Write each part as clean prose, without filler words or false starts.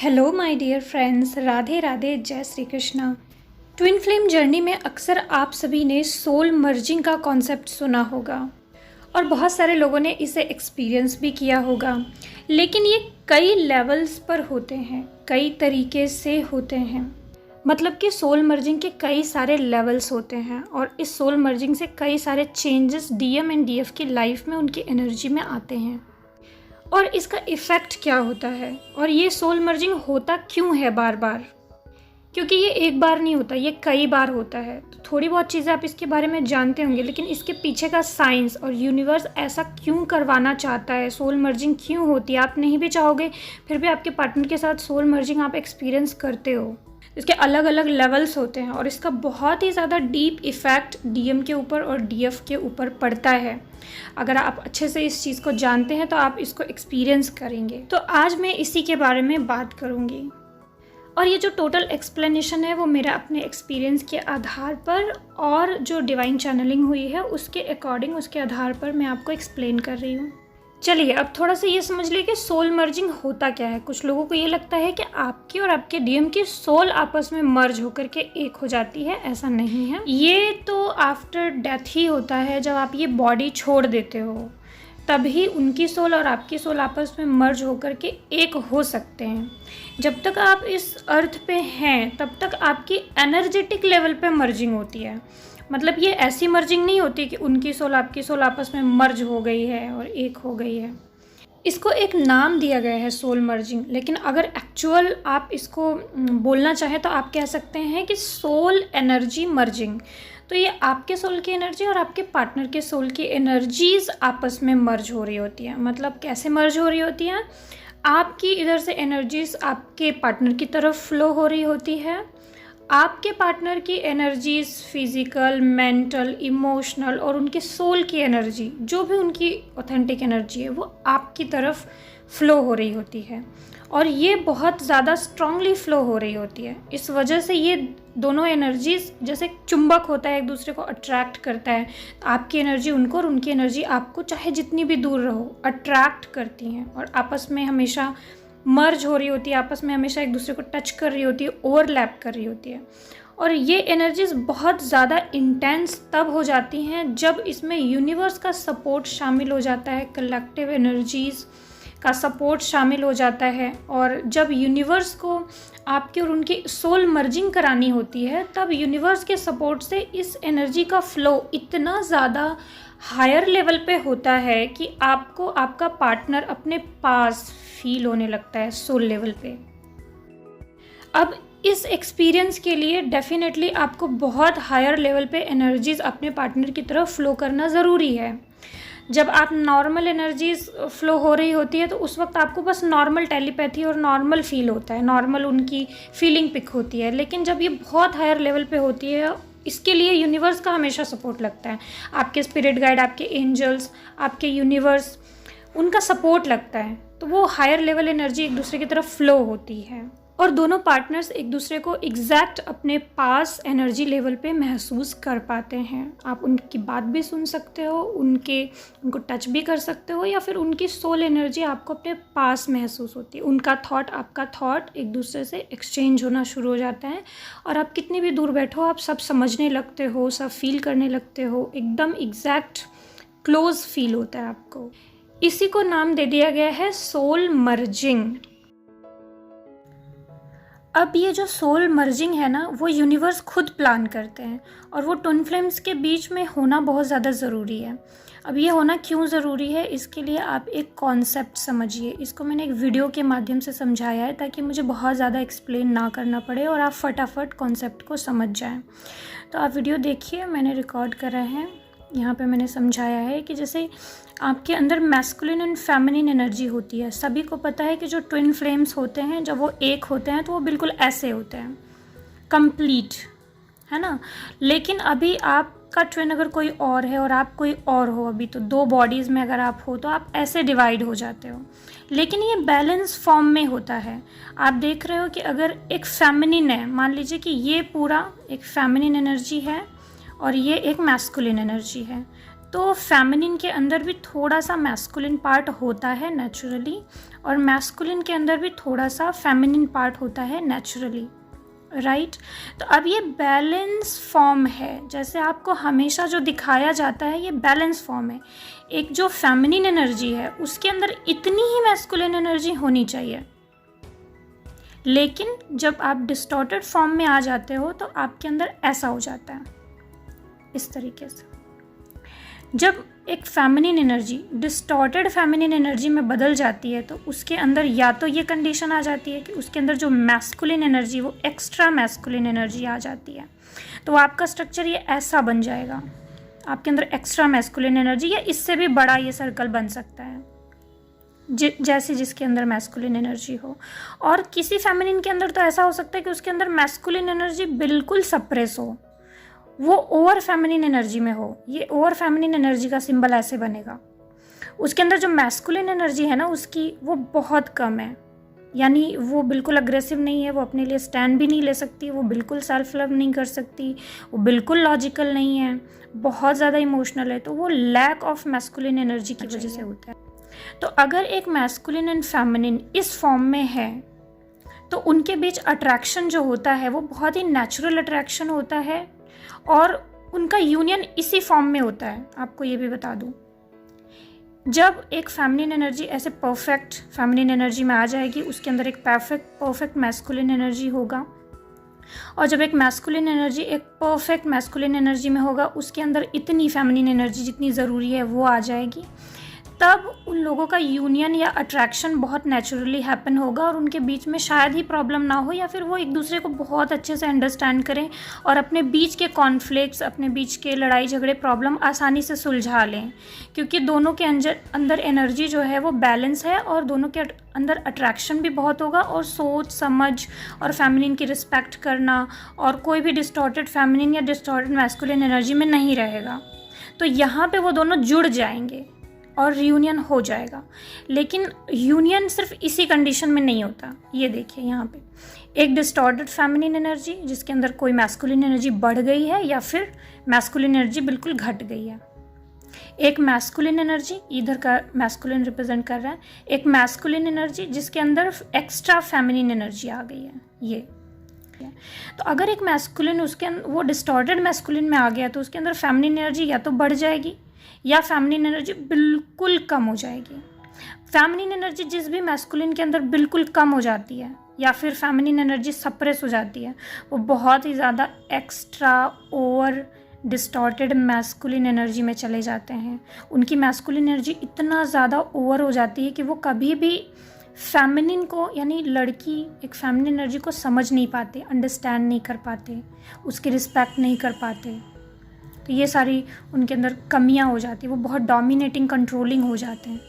Hello my dear friends, Radhe Radhe, जय Shri Krishna. Twin flame journey में अक्सर आप सभी ने सोल मर्जिंग का कॉन्सेप्ट सुना होगा और बहुत सारे लोगों ने इसे एक्सपीरियंस भी किया होगा। लेकिन ये कई लेवल्स पर होते हैं, कई तरीके से होते हैं। मतलब कि सोल मर्जिंग के कई सारे लेवल्स होते हैं और इस सोल मर्जिंग से कई सारे चेंजेस डीएम एंड डीएफ की लाइफ में, उनकी एनर्जी में आते हैं। और इसका इफ़ेक्ट क्या होता है और ये सोल मर्जिंग होता क्यों है बार बार? क्योंकि ये एक बार नहीं होता, ये कई बार होता है। तो थोड़ी बहुत चीज़ें आप इसके बारे में जानते होंगे, लेकिन इसके पीछे का साइंस और यूनिवर्स ऐसा क्यों करवाना चाहता है, सोल मर्जिंग क्यों होती है, आप नहीं भी चाहोगे फिर भी आपके पार्टनर के साथ सोल मर्जिंग आप एक्सपीरियंस करते हो। इसके अलग अलग लेवल्स होते हैं और इसका बहुत ही ज़्यादा डीप इफ़ेक्ट डीएम के ऊपर और डीएफ के ऊपर पड़ता है। अगर आप अच्छे से इस चीज़ को जानते हैं तो आप इसको एक्सपीरियंस करेंगे। तो आज मैं इसी के बारे में बात करूँगी और ये जो टोटल एक्सप्लेनेशन है वो मेरा अपने एक्सपीरियंस के आधार पर और जो डिवाइन चैनलिंग हुई है उसके अकॉर्डिंग, उसके आधार पर मैं आपको एक्सप्लेन कर रही हूँ। चलिए अब थोड़ा सा ये समझ लीजिए कि सोल मर्जिंग होता क्या है। कुछ लोगों को ये लगता है कि आपकी और आपके डीएम की सोल आपस में मर्ज होकर के एक हो जाती है। ऐसा नहीं है। ये तो आफ्टर डेथ ही होता है, जब आप ये बॉडी छोड़ देते हो तभी उनकी सोल और आपकी सोल आपस में मर्ज होकर के एक हो सकते हैं। जब तक आप इस अर्थ पे हैं तब तक आपकी एनर्जेटिक लेवल पे मर्जिंग होती है। मतलब ये ऐसी मर्जिंग नहीं होती कि उनकी सोल आपकी सोल आपस में मर्ज हो गई है और एक हो गई है। इसको एक नाम दिया गया है सोल मर्जिंग, लेकिन अगर एक्चुअल आप इसको बोलना चाहें तो आप कह सकते हैं कि सोल एनर्जी मर्जिंग। तो ये आपके सोल की एनर्जी और आपके पार्टनर के सोल की एनर्जीज आपस में मर्ज हो रही होती है। मतलब कैसे मर्ज हो रही होती है? आपकी इधर से एनर्जीज आपके पार्टनर की तरफ फ्लो हो रही होती है। आपके पार्टनर की एनर्जीज फिजिकल, मेंटल, इमोशनल और उनके सोल की एनर्जी, जो भी उनकी ऑथेंटिक एनर्जी है, वो आपकी तरफ फ्लो हो रही होती है और ये बहुत ज़्यादा स्ट्रांगली फ्लो हो रही होती है। इस वजह से ये दोनों एनर्जीज जैसे चुंबक होता है, एक दूसरे को अट्रैक्ट करता है। आपकी एनर्जी उनको और उनकी एनर्जी आपको, चाहे जितनी भी दूर रहो, अट्रैक्ट करती हैं और आपस में हमेशा मर्ज हो रही होती है, आपस में हमेशा एक दूसरे को टच कर रही होती है, ओवरलैप कर रही होती है। और ये एनर्जीज बहुत ज़्यादा इंटेंस तब हो जाती हैं जब इसमें यूनिवर्स का सपोर्ट शामिल हो जाता है, कलेक्टिव एनर्जीज़ का सपोर्ट शामिल हो जाता है। और जब यूनिवर्स को आपकी और उनकी सोल मर्जिंग करानी होती है तब यूनिवर्स के सपोर्ट से इस एनर्जी का फ्लो इतना ज़्यादा हायर लेवल पे होता है कि आपको आपका पार्टनर अपने पास फील होने लगता है सोल लेवल पे। अब इस एक्सपीरियंस के लिए डेफिनेटली आपको बहुत हायर लेवल पे एनर्जीज अपने पार्टनर की तरफ फ्लो करना ज़रूरी है। जब आप नॉर्मल एनर्जीज फ्लो हो रही होती है तो उस वक्त आपको बस नॉर्मल टेलीपैथी और नॉर्मल फील होता है, नॉर्मल उनकी फीलिंग पिक होती है। लेकिन जब ये बहुत हायर लेवल पे होती है, इसके लिए यूनिवर्स का हमेशा सपोर्ट लगता है। आपके स्पिरिट गाइड, आपके एंजल्स, आपके यूनिवर्स, उनका सपोर्ट लगता है। तो वो हायर लेवल एनर्जी एक दूसरे की तरफ फ्लो होती है और दोनों पार्टनर्स एक दूसरे को एग्जैक्ट अपने पास एनर्जी लेवल पे महसूस कर पाते हैं। आप उनकी बात भी सुन सकते हो, उनको टच भी कर सकते हो, या फिर उनकी सोल एनर्जी आपको अपने पास महसूस होती है। उनका थॉट, आपका थॉट एक दूसरे से एक्सचेंज होना शुरू हो जाता है और आप कितनी भी दूर बैठो आप सब समझने लगते हो, सब फील करने लगते हो। एकदम एग्जैक्ट क्लोज फील होता है आपको। इसी को नाम दे दिया गया है सोल मर्जिंग। अब ये जो सोल मर्जिंग है ना, वो यूनिवर्स खुद प्लान करते हैं और वो ट्विन फ्लेम्स के बीच में होना बहुत ज़्यादा ज़रूरी है। अब ये होना क्यों ज़रूरी है, इसके लिए आप एक कॉन्सेप्ट समझिए। इसको मैंने एक वीडियो के माध्यम से समझाया है ताकि मुझे बहुत ज़्यादा एक्सप्लेन ना करना पड़े और आप फटाफट कॉन्सेप्ट को समझ जाएं। तो आप वीडियो देखिए, मैंने रिकॉर्ड करा है। यहाँ पे मैंने समझाया है कि जैसे आपके अंदर मैस्कुलिन एंड फेमिनिन एनर्जी होती है। सभी को पता है कि जो ट्विन फ्लेम्स होते हैं जब वो एक होते हैं तो वो बिल्कुल ऐसे होते हैं, कंप्लीट, है ना। लेकिन अभी आपका ट्विन अगर कोई और है और आप कोई और हो, अभी तो दो बॉडीज़ में अगर आप हो तो आप ऐसे डिवाइड हो जाते हो। लेकिन ये बैलेंस फॉर्म में होता है। आप देख रहे हो कि अगर एक फेमिनिन है, मान लीजिए कि ये पूरा एक फेमिनिन एनर्जी है और ये एक मैस्कुलिन एनर्जी है, तो फेमिनिन के अंदर भी थोड़ा सा मैस्कुलिन पार्ट होता है नेचुरली, और मैस्कुलिन के अंदर भी थोड़ा सा फेमिनिन पार्ट होता है नेचुरली, राइट। तो अब ये बैलेंस फॉर्म है, जैसे आपको हमेशा जो दिखाया जाता है ये बैलेंस फॉर्म है। एक जो फेमिनिन एनर्जी है उसके अंदर इतनी ही मैस्कुलिन एनर्जी होनी चाहिए, लेकिन जब आप डिस्टॉर्टेड फॉर्म में आ जाते हो तो आपके अंदर ऐसा हो जाता है, इस तरीके से। जब एक feminine energy distorted feminine energy में बदल जाती है तो उसके अंदर या तो ये कंडीशन आ जाती है कि उसके अंदर जो मैस्कुलिन एनर्जी वो एक्स्ट्रा मैस्कुलिन एनर्जी आ जाती है, तो आपका स्ट्रक्चर ये ऐसा बन जाएगा, आपके अंदर एक्स्ट्रा मैस्कुलिन एनर्जी या इससे भी बड़ा ये सर्कल बन सकता है जैसे जिसके अंदर मैस्कुलिन एनर्जी हो। और किसी फेमिनिन के अंदर तो ऐसा हो सकता है कि उसके अंदर मैस्कुलिन एनर्जी बिल्कुल सप्रेस हो, वो ओवर फेमिनिन एनर्जी में हो। ये ओवर फेमिनिन एनर्जी का सिंबल ऐसे बनेगा। उसके अंदर जो मैस्कुलिन एनर्जी है ना उसकी, वो बहुत कम है, यानी वो बिल्कुल अग्रेसिव नहीं है, वो अपने लिए स्टैंड भी नहीं ले सकती, वो बिल्कुल सेल्फ लव नहीं कर सकती, वो बिल्कुल लॉजिकल नहीं है, बहुत ज़्यादा इमोशनल है। तो वो लैक ऑफ मैस्कुलिन एनर्जी की वजह से होता है। तो अगर एक मैस्कुलिन एंड फेमिनिन इस फॉर्म में है तो उनके बीच अट्रैक्शन जो होता है वो बहुत ही नेचुरल अट्रैक्शन होता है, और उनका यूनियन इसी फॉर्म में होता है। आपको ये भी बता दूं, जब एक फेमिनिन एनर्जी ऐसे परफेक्ट फेमिनिन एनर्जी में आ जाएगी, उसके अंदर एक परफेक्ट मैस्कुलिन एनर्जी होगा, और जब एक मैस्कुलिन एनर्जी एक परफेक्ट मैस्कुलिन एनर्जी में होगा, उसके अंदर इतनी फेमिनिन एनर्जी जितनी ज़रूरी है वो आ जाएगी, तब उन लोगों का यूनियन या अट्रैक्शन बहुत नेचुरली हैपन होगा, और उनके बीच में शायद ही प्रॉब्लम ना हो, या फिर वो एक दूसरे को बहुत अच्छे से अंडरस्टैंड करें और अपने बीच के कॉन्फ्लिक्ट्स, अपने बीच के लड़ाई झगड़े प्रॉब्लम आसानी से सुलझा लें, क्योंकि दोनों के अंदर एनर्जी जो है वो बैलेंस है, और दोनों के अंदर अट्रैक्शन भी बहुत होगा, और सोच समझ और फेमिनिन की रिस्पेक्ट करना, और कोई भी डिस्टॉर्टेड फेमिनिन या डिस्टॉर्टेड मैस्कुलिन एनर्जी में नहीं रहेगा। तो यहाँ पे वो दोनों जुड़ जाएंगे और रियूनियन हो जाएगा। लेकिन यूनियन सिर्फ इसी कंडीशन में नहीं होता। ये देखिए यहाँ पे एक डिस्टॉर्टेड फेमिनिन एनर्जी जिसके अंदर कोई मैस्कुलिन एनर्जी बढ़ गई है या फिर मैस्कुलिन एनर्जी बिल्कुल घट गई है। एक मैस्कुलिन एनर्जी, इधर का मैस्कुलिन रिप्रेजेंट कर रहा है, एक मैस्कुलिन एनर्जी जिसके अंदर एक्स्ट्रा फेमिनिन एनर्जी आ गई है। ये तो अगर एक मैस्कुलिन उसके वो डिस्टॉर्टेड मैस्कुलिन में आ गया तो उसके अंदर फेमिनिन एनर्जी या तो बढ़ जाएगी या फेमिनिन एनर्जी बिल्कुल कम हो जाएगी। फेमिनिन एनर्जी जिस भी मैस्कुलिन के अंदर बिल्कुल कम हो जाती है या फिर फेमिनिन एनर्जी सप्रेस हो जाती है, वो बहुत ही ज़्यादा extra over distorted masculine energy में चले जाते हैं। उनकी मैस्कुलिन एनर्जी इतना ज़्यादा ओवर हो जाती है कि वो कभी भी फेमिनिन को, यानी लड़की एक फेमिनिन एनर्जी को समझ नहीं पाते, अंडरस्टैंड नहीं कर पाते, उसकी रिस्पेक्ट नहीं कर पाते। तो ये सारी उनके अंदर कमियां हो जाती हैं, वो बहुत डोमिनेटिंग कंट्रोलिंग हो जाते हैं।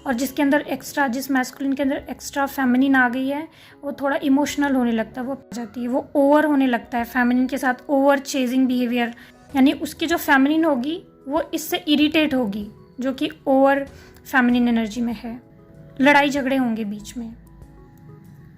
और जिसके अंदर एक्स्ट्रा, जिस मैस्कुलिन के अंदर एक्स्ट्रा फेमिनिन आ गई है, वो थोड़ा इमोशनल होने लगता है, वो जाती है, वो ओवर होने लगता है फेमिनिन के साथ, ओवर चेजिंग बिहेवियर, यानी उसकी जो फेमिनिन होगी वो इससे इरिटेट होगी जो कि ओवर फेमिनिन एनर्जी में है। लड़ाई झगड़े होंगे बीच में,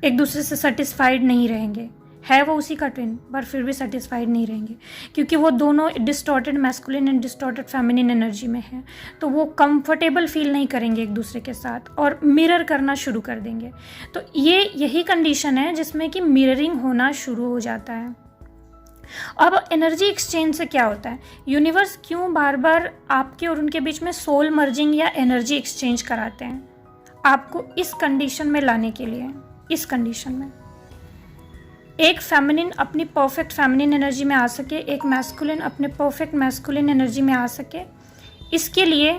एक दूसरे से सेटिस्फाइड नहीं रहेंगे, है वो उसी का ट्विन पर फिर भी सेटिस्फाइड नहीं रहेंगे, क्योंकि वो दोनों distorted masculine and distorted feminine energy में है। तो वो कंफर्टेबल फील नहीं करेंगे एक दूसरे के साथ और मिरर करना शुरू कर देंगे। तो यही कंडीशन है जिसमें कि मिररिंग होना शुरू हो जाता है। अब एनर्जी एक्सचेंज से क्या होता है, यूनिवर्स क्यों बार बार आपके और उनके बीच में सोल मर्जिंग या एनर्जी एक्सचेंज कराते हैं, आपको इस कंडीशन में लाने के लिए। इस कंडीशन में एक फेमिनिन अपनी परफेक्ट फेमिनिन एनर्जी में आ सके, एक मैस्कुलिन अपने परफेक्ट मैस्कुलिन एनर्जी में आ सके, इसके लिए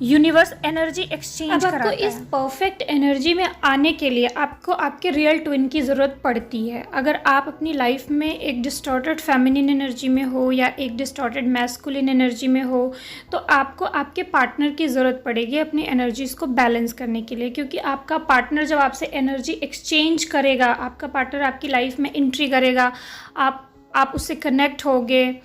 यूनिवर्स एनर्जी एक्सचेंज कराता है। आपको इस परफेक्ट एनर्जी में आने के लिए आपको आपके रियल ट्विन की ज़रूरत पड़ती है। अगर आप अपनी लाइफ में एक डिस्टॉर्टेड फेमिनिन एनर्जी में हो या एक डिस्टॉर्टेड मैस्कुलिन एनर्जी में हो, तो आपको आपके पार्टनर की ज़रूरत पड़ेगी अपनी एनर्जीज़ को बैलेंस करने के लिए, क्योंकि आपका पार्टनर जब आपसे एनर्जी एक्सचेंज करेगा, आपका पार्टनर आपकी लाइफ में एंट्री करेगा, आप उससे कनेक्ट होगे,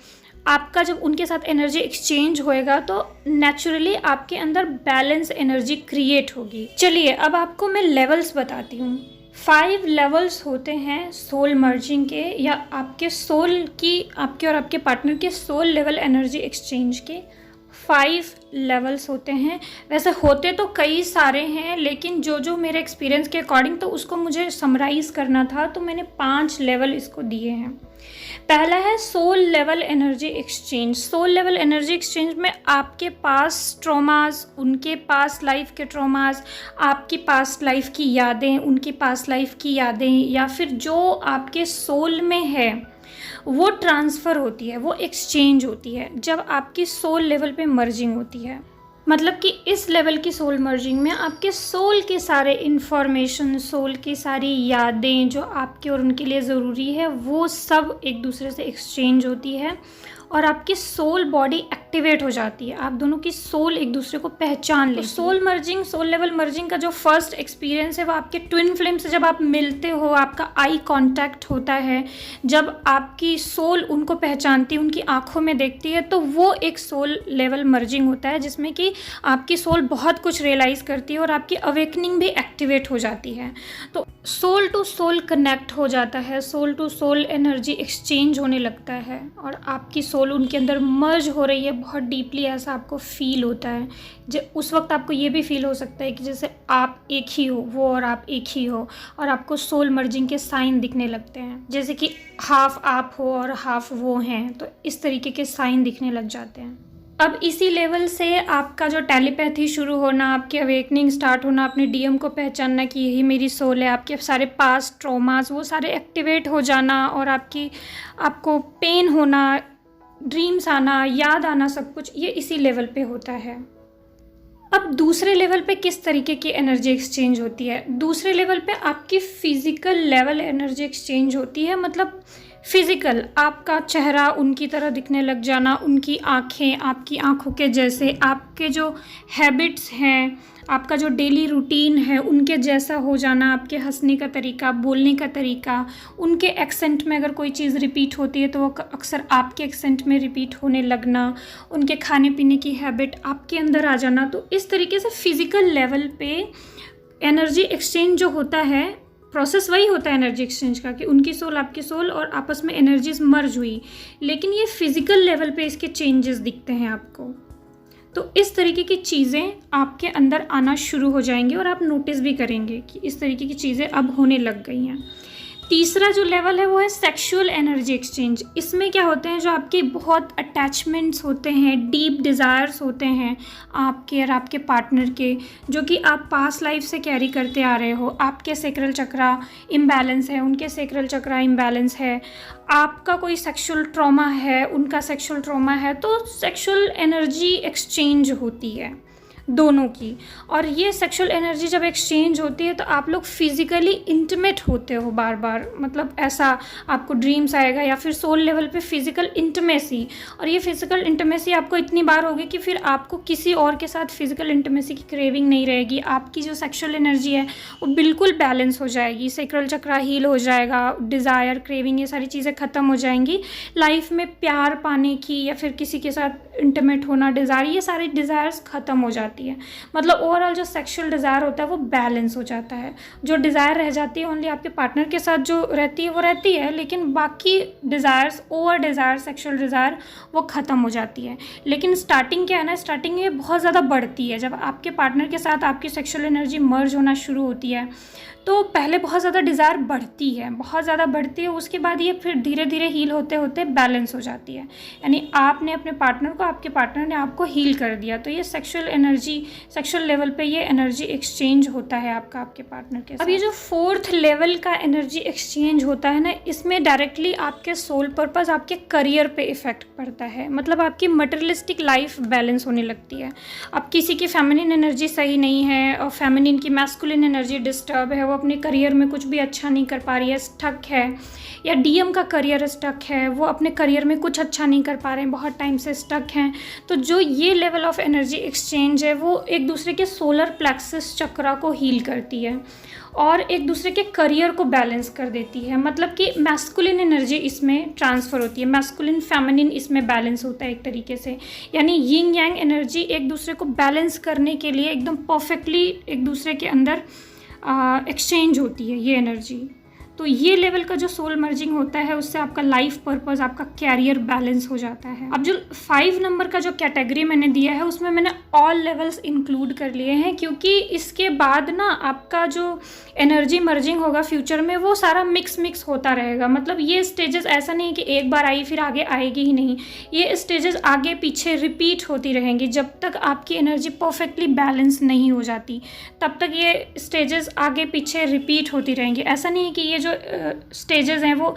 आपका जब उनके साथ एनर्जी एक्सचेंज होएगा तो नेचुरली आपके अंदर बैलेंस एनर्जी क्रिएट होगी। चलिए अब आपको मैं लेवल्स बताती हूँ। 5 लेवल्स होते हैं सोल मर्जिंग के, या आपके सोल की, आपके और आपके पार्टनर के सोल लेवल एनर्जी एक्सचेंज के 5 लेवल्स होते हैं। वैसे होते तो कई सारे हैं, लेकिन जो जो मेरे एक्सपीरियंस के अकॉर्डिंग तो उसको मुझे समराइज़ करना था, तो मैंने 5 लेवल इसको दिए हैं। पहला है soul level energy exchange. Soul level energy exchange में आपके पास ट्रॉमास, उनके पास लाइफ के ट्रॉमास, आपकी पास्ट लाइफ की यादें, उनकी पास्ट लाइफ की यादें, या फिर जो आपके सोल में है वो ट्रांसफ़र होती है, वो एक्सचेंज होती है जब आपकी सोल लेवल पे मर्जिंग होती है। मतलब कि इस लेवल की सोल मर्जिंग में आपके सोल के सारे इन्फॉर्मेशन, सोल की सारी यादें जो आपके और उनके लिए ज़रूरी है, वो सब एक दूसरे से एक्सचेंज होती है और आपकी सोल बॉडी एक्टिवेट हो जाती है। आप दोनों की सोल एक दूसरे को पहचान लेती है। Soul merging, soul level merging का जो फर्स्ट एक्सपीरियंस है वो आपके ट्विन फ्लेम से जब आप मिलते हो, आपका आई कांटेक्ट होता है, जब आपकी सोल उनको पहचानती है, उनकी आंखों में देखती है, तो वो एक सोल लेवल मर्जिंग होता है जिसमें कि आपकी सोल बहुत कुछ रियलाइज़ करती है और आपकी अवेकनिंग भी एक्टिवेट हो जाती है। तो सोल टू सोल कनेक्ट हो जाता है, soul to soul energy exchange होने लगता है और आपकी सोल उनके अंदर मर्ज हो रही है बहुत डीपली, ऐसा आपको फील होता है। उस वक्त आपको ये भी फील हो सकता है कि जैसे आप एक ही हो, वो और आप एक ही हो, और आपको सोल मर्जिंग के साइन दिखने लगते हैं, जैसे कि हाफ आप हो और हाफ वो हैं, तो इस तरीके के साइन दिखने लग जाते हैं। अब इसी लेवल से आपका जो टेलीपैथी शुरू होना, आपकी अवेकनिंग स्टार्ट होना, अपने डीएम को पहचानना कि यही मेरी सोल है, आपके सारे पास्ट ट्रॉमास वो सारे एक्टिवेट हो जाना और आपको पेन होना, ड्रीम्स आना, याद आना, सब कुछ ये इसी लेवल पे होता है। अब दूसरे लेवल पे किस तरीके की एनर्जी एक्सचेंज होती है? दूसरे लेवल पे आपकी फ़िज़िकल लेवल एनर्जी एक्सचेंज होती है। मतलब फिज़िकल, आपका चेहरा उनकी तरह दिखने लग जाना, उनकी आँखें आपकी आँखों के जैसे, आपके जो हैबिट्स हैं, आपका जो डेली रूटीन है उनके जैसा हो जाना, आपके हंसने का तरीका, बोलने का तरीका, उनके एक्सेंट में अगर कोई चीज़ रिपीट होती है तो वो अक्सर आपके एक्सेंट में रिपीट होने लगना, उनके खाने पीने की हैबिट आपके अंदर आ जाना। तो इस तरीके से फ़िज़िकल लेवल पे एनर्जी एक्सचेंज जो होता है, प्रोसेस वही होता है एनर्जी एक्सचेंज का कि उनकी सोल आपकी सोल और आपस में एनर्जीज मर्ज हुई, लेकिन ये फिज़िकल लेवल पे इसके चेंजेस दिखते हैं आपको। तो इस तरीके की चीज़ें आपके अंदर आना शुरू हो जाएंगी और आप नोटिस भी करेंगे कि इस तरीके की चीज़ें अब होने लग गई हैं। तीसरा जो लेवल है वो है सेक्सुअल एनर्जी एक्सचेंज। इसमें क्या होते हैं, जो आपके बहुत अटैचमेंट्स होते हैं, डीप डिज़ायर्स होते हैं आपके और आपके पार्टनर के, जो कि आप पास्ट लाइफ से कैरी करते आ रहे हो। आपके सेक्रल चक्रा इम्बैलेंस है, उनके सेक्रल चक्रा इम्बैलेंस है, आपका कोई सेक्सुअल ट्रॉमा है, उनका सेक्सुअल ट्रॉमा है, तो सेक्सुअल एनर्जी एक्सचेंज होती है दोनों की। और ये सेक्सुअल एनर्जी जब एक्सचेंज होती है तो आप लोग फिज़िकली इंटीमेट होते हो बार बार, मतलब ऐसा आपको ड्रीम्स आएगा या फिर सोल लेवल पे फिज़िकल इंटीमेसी। और ये फिज़िकल इंटीमेसी आपको इतनी बार होगी कि फिर आपको किसी और के साथ फिज़िकल इंटीमेसी की क्रेविंग नहीं रहेगी। आपकी जो सेक्सुअल एनर्जी है वो बिल्कुल बैलेंस हो जाएगी, सेक्रल चक्रा हील हो जाएगा, डिज़ायर, क्रेविंग, ये सारी चीज़ें ख़त्म हो जाएंगी। लाइफ में प्यार पाने की या फिर किसी के साथ इंटीमेट होना, डिज़ायर, ये सारी डिज़ायर्स ख़त्म हो जाती है। मतलब ओवरऑल जो सेक्सुअल डिज़ायर होता है वो बैलेंस हो जाता है। जो डिज़ायर रह जाती है ओनली आपके पार्टनर के साथ जो रहती है वो रहती है, लेकिन बाकी desires, over desire, sexual desire वो ख़त्म हो जाती है। लेकिन स्टार्टिंग क्या है ना, स्टार्टिंग में बहुत ज़्यादा बढ़ती है। जब आपके पार्टनर के साथ आपकी सेक्सुअल एनर्जी मर्ज होना शुरू होती है तो पहले बहुत ज़्यादा डिज़ायर बढ़ती है, बहुत ज़्यादा बढ़ती है, उसके बाद ये फिर धीरे धीरे हील होते होते बैलेंस हो जाती है। यानी आपने अपने पार्टनर को, आपके पार्टनर ने आपको हील कर दिया। तो ये सेक्सुअल एनर्जी, सेक्सुअल लेवल पे ये एनर्जी एक्सचेंज होता है आपका आपके पार्टनर के साथ। अब ये जो 4th लेवल का एनर्जी एक्सचेंज होता है ना, इसमें डायरेक्टली आपके सोल पर्पस, आपके करियर पे इफेक्ट पड़ता है। मतलब आपकी मटेरियलिस्टिक लाइफ बैलेंस होने लगती है। अब किसी की फेमिनिन एनर्जी सही नहीं है और फेमिनिन की मैस्कुलिन एनर्जी डिस्टर्ब है, वो अपने करियर में कुछ भी अच्छा नहीं कर पा रही है, स्टक है, या डीएम का करियर स्टक है, वो अपने करियर में कुछ अच्छा नहीं कर पा रहे हैं, बहुत टाइम से स्टक हैं। तो जो ये लेवल ऑफ एनर्जी एक्सचेंज है वो एक दूसरे के सोलर प्लेक्सस चक्रा को हील करती है और एक दूसरे के करियर को बैलेंस कर देती है। मतलब कि मैस्कुलिन एनर्जी इसमें ट्रांसफ़र होती है, मैस्कुलिन फेमिनिन इसमें बैलेंस होता है एक तरीके से। यानी यिंग यांग एनर्जी एक दूसरे को बैलेंस करने के लिए एकदम परफेक्टली एक दूसरे के अंदर एक्सचेंज होती है ये एनर्जी। तो ये लेवल का जो सोल मर्जिंग होता है उससे आपका लाइफ पर्पस, आपका कैरियर बैलेंस हो जाता है। अब जो 5 नंबर का जो कैटेगरी मैंने दिया है उसमें मैंने ऑल लेवल्स इंक्लूड कर लिए हैं, क्योंकि इसके बाद ना आपका जो एनर्जी मर्जिंग होगा फ्यूचर में वो सारा मिक्स होता रहेगा। मतलब ये स्टेजेस ऐसा नहीं कि एक बार आई फिर आगे आएगी ही नहीं, ये स्टेजेस आगे पीछे रिपीट होती रहेंगी। जब तक आपकी एनर्जी परफेक्टली बैलेंस नहीं हो जाती तब तक ये स्टेजेस आगे पीछे रिपीट होती रहेंगी। ऐसा नहीं है कि ये जो स्टेजेस हैं वो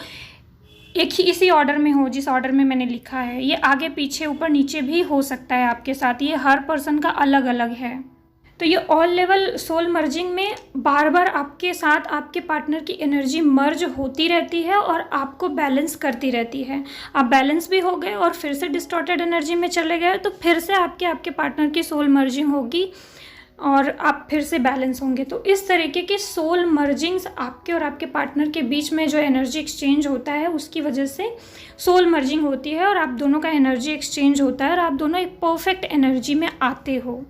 एक ही इसी ऑर्डर में हो जिस ऑर्डर में मैंने लिखा है, ये आगे पीछे ऊपर नीचे भी हो सकता है आपके साथ, ये हर पर्सन का अलग अलग है। तो ये ऑल लेवल सोल मर्जिंग में बार बार आपके साथ आपके पार्टनर की एनर्जी मर्ज होती रहती है और आपको बैलेंस करती रहती है। आप बैलेंस भी हो गए और फिर से डिस्टॉर्टेड एनर्जी में चले गए तो फिर से आपके पार्टनर की सोल मर्जिंग होगी और आप फिर से बैलेंस होंगे। तो इस तरीके के सोल मर्जिंग्स आपके और आपके पार्टनर के बीच में जो एनर्जी एक्सचेंज होता है उसकी वजह से सोल मर्जिंग होती है और आप दोनों का एनर्जी एक्सचेंज होता है और आप दोनों एक परफेक्ट एनर्जी में आते हो।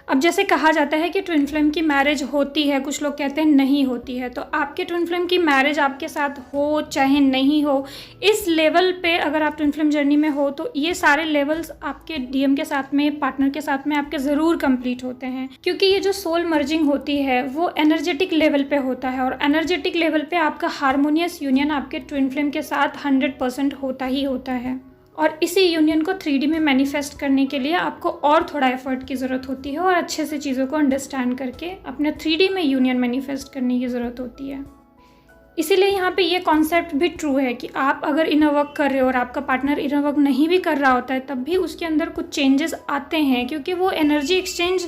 अब जैसे कहा जाता है कि ट्विन फ्लेम की मैरिज होती है, कुछ लोग कहते हैं नहीं होती है, तो आपके ट्विन फ्लेम की मैरिज आपके साथ हो चाहे नहीं हो, इस लेवल पे अगर आप ट्विन फ्लेम जर्नी में हो तो ये सारे लेवल्स आपके डीएम के साथ में, पार्टनर के साथ में आपके ज़रूर कंप्लीट होते हैं। क्योंकि ये जो सोल मर्जिंग होती है वो एनर्जेटिक लेवल पे होता है और एनर्जेटिक लेवल पे आपका हारमोनियस यूनियन आपके ट्विन फ्लेम के साथ 100% होता ही होता है। और इसी यूनियन को 3D में मैनिफेस्ट करने के लिए आपको और थोड़ा एफर्ट की ज़रूरत होती है और अच्छे से चीज़ों को अंडरस्टैंड करके अपने 3D में यूनियन मैनिफेस्ट करने की ज़रूरत होती है। इसीलिए यहाँ पे ये कॉन्सेप्ट भी ट्रू है कि आप अगर इनर वर्क कर रहे हो और आपका पार्टनर इनर वर्क नहीं भी कर रहा होता है तब भी उसके अंदर कुछ चेंजेस आते हैं, क्योंकि वो एनर्जी एक्सचेंज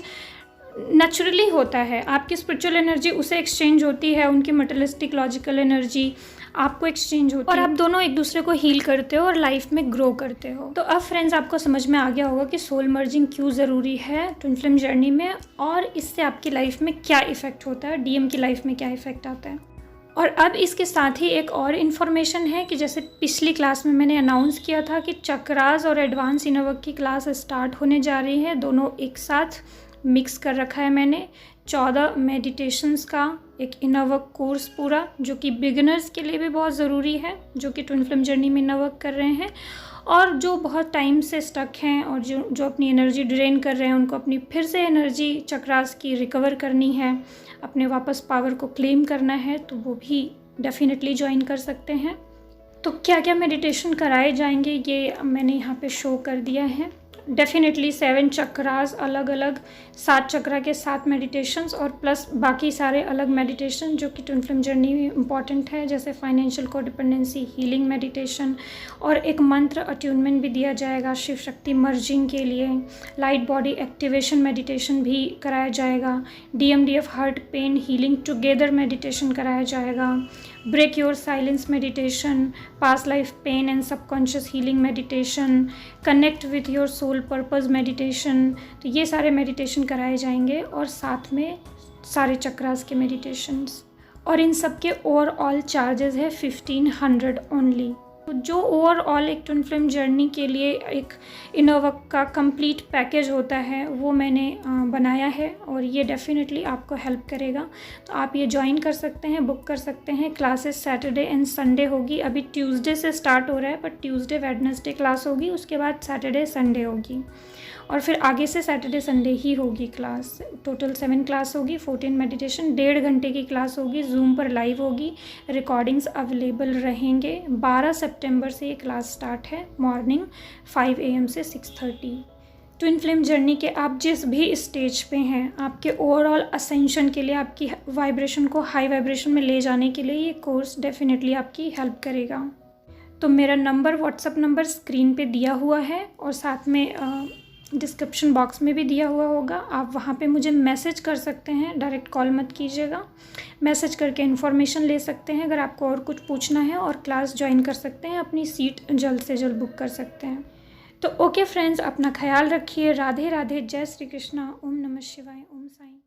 नेचुरली होता है। आपकी स्पिरिचुअल एनर्जी उसे एक्सचेंज होती है, उनकी मटेरियलिस्टिक लॉजिकल एनर्जी आपको एक्सचेंज होती है और आप दोनों एक दूसरे को हील करते हो और लाइफ में ग्रो करते हो। तो अब फ्रेंड्स आपको समझ में आ गया होगा कि सोल मर्जिंग क्यों ज़रूरी है ट्विन फ्लेम जर्नी में और इससे आपकी लाइफ में क्या इफ़ेक्ट होता है, डीएम की लाइफ में क्या इफ़ेक्ट आता है। और अब इसके साथ ही एक और इन्फॉर्मेशन है कि जैसे पिछली क्लास में मैंने अनाउंस किया था कि चक्रास और एडवांस इनर वर्क की क्लास स्टार्ट होने जा रही है, दोनों एक साथ मिक्स कर रखा है मैंने। 14 मेडिटेशंस का एक इनर वर्क कोर्स पूरा, जो कि बिगिनर्स के लिए भी बहुत ज़रूरी है, जो कि ट्विन फ्लेम जर्नी में इनर वर्क कर रहे हैं और जो बहुत टाइम से स्टक हैं और जो अपनी एनर्जी ड्रेन कर रहे हैं, उनको अपनी फिर से एनर्जी चक्रास की रिकवर करनी है, अपने वापस पावर को क्लेम करना है, तो वो भी डेफिनेटली ज्वाइन कर सकते हैं। तो क्या क्या मेडिटेशन कराए जाएंगे ये मैंने यहाँ पे शो कर दिया है। डेफिनेटली 7 चक्रास अलग अलग, 7 चक्रा के 7 मेडिटेशंस और प्लस बाकी सारे अलग मेडिटेशन जो कि ट्विन फ्लेम जर्नी में इम्पॉर्टेंट है, जैसे फाइनेंशियल कोडिपेंडेंसी हीलिंग मेडिटेशन और एक मंत्र अट्यूनमेंट भी दिया जाएगा शिव शक्ति मर्जिंग के लिए। लाइट बॉडी एक्टिवेशन मेडिटेशन भी कराया जाएगा। DMDF heart pain healing together meditation कराया जाएगा। Break your silence meditation, past life pain and subconscious healing meditation, connect with your soul purpose meditation. तो ये सारे मेडिटेशन कराए जाएंगे और साथ में सारे चक्रास के मेडिटेशंस, और इन सब के ओवरऑल चार्जेस है 1500 ओनली। तो जो ओवरऑल एक ट्विन फ्लेम जर्नी के लिए एक इनर वर्क का कंप्लीट पैकेज होता है वो मैंने बनाया है और ये डेफिनेटली आपको हेल्प करेगा। तो आप ये ज्वाइन कर सकते हैं, बुक कर सकते हैं। क्लासेस सैटरडे एंड संडे होगी। अभी ट्यूसडे से स्टार्ट हो रहा है, बट ट्यूसडे वेडनेसडे क्लास होगी, उसके बाद सैटरडे संडे होगी और फिर आगे से सैटरडे संडे ही होगी क्लास। टोटल 7 क्लास होगी, 14 मेडिटेशन, 1.5 घंटे की क्लास होगी, जूम पर लाइव होगी, रिकॉर्डिंग्स अवेलेबल रहेंगे। 12 सितंबर से ये क्लास स्टार्ट है, मॉर्निंग 5 AM से 6:30। ट्विन फ्लेम जर्नी के आप जिस भी स्टेज पे हैं, आपके ओवरऑल असेंशन के लिए, आपकी वाइब्रेशन को हाई वाइब्रेशन में ले जाने के लिए ये कोर्स डेफिनेटली आपकी हेल्प करेगा। तो मेरा नंबर, व्हाट्सअप नंबर स्क्रीन पे दिया हुआ है और साथ में डिस्क्रिप्शन बॉक्स में भी दिया हुआ होगा। आप वहाँ पे मुझे मैसेज कर सकते हैं, डायरेक्ट कॉल मत कीजिएगा। मैसेज करके इन्फॉर्मेशन ले सकते हैं अगर आपको और कुछ पूछना है, और क्लास ज्वाइन कर सकते हैं, अपनी सीट जल्द से जल्द बुक कर सकते हैं। तो ओके फ्रेंड्स, अपना ख्याल रखिए। राधे राधे, जय श्री कृष्णा, ओम नमः शिवाय, ओम साईं।